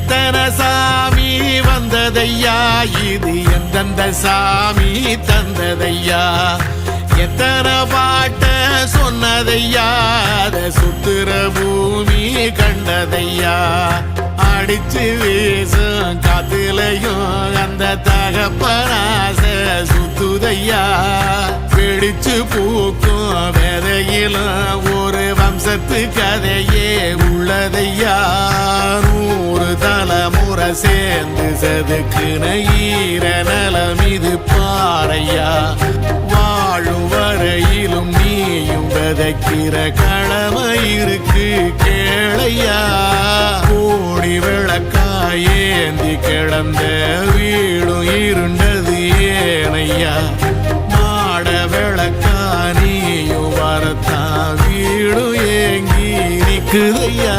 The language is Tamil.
எத்தனை சாமி வந்ததையா இது எந்தெந்த சாமி தந்ததையா எத்தனை பாட்ட சொன்னதையா அத சுத்துற பூமி கண்டதையா அடிச்சு வீசும் காத்துலையும் அந்த தகப்பனாச சுத்துதையா பிடிச்சு பூக்கும் விதையிலும் ஒரு வம்சத்து கதையே உள்ளதையா 100 தலைமுறை சேர்ந்து செதுக்குன ஈர நலம் இது பாறையா வாழும் வரையிலும் நீயும் விதைக்கிற கடமை இருக்கு கேளையா கோடி விளக்காயேந்தி கிடந்த வீடும் இருண்டது ஏனையா மாட விளக்கா நீயும் வரத்தான் வீடும் ஏங்கி நிக்குதையா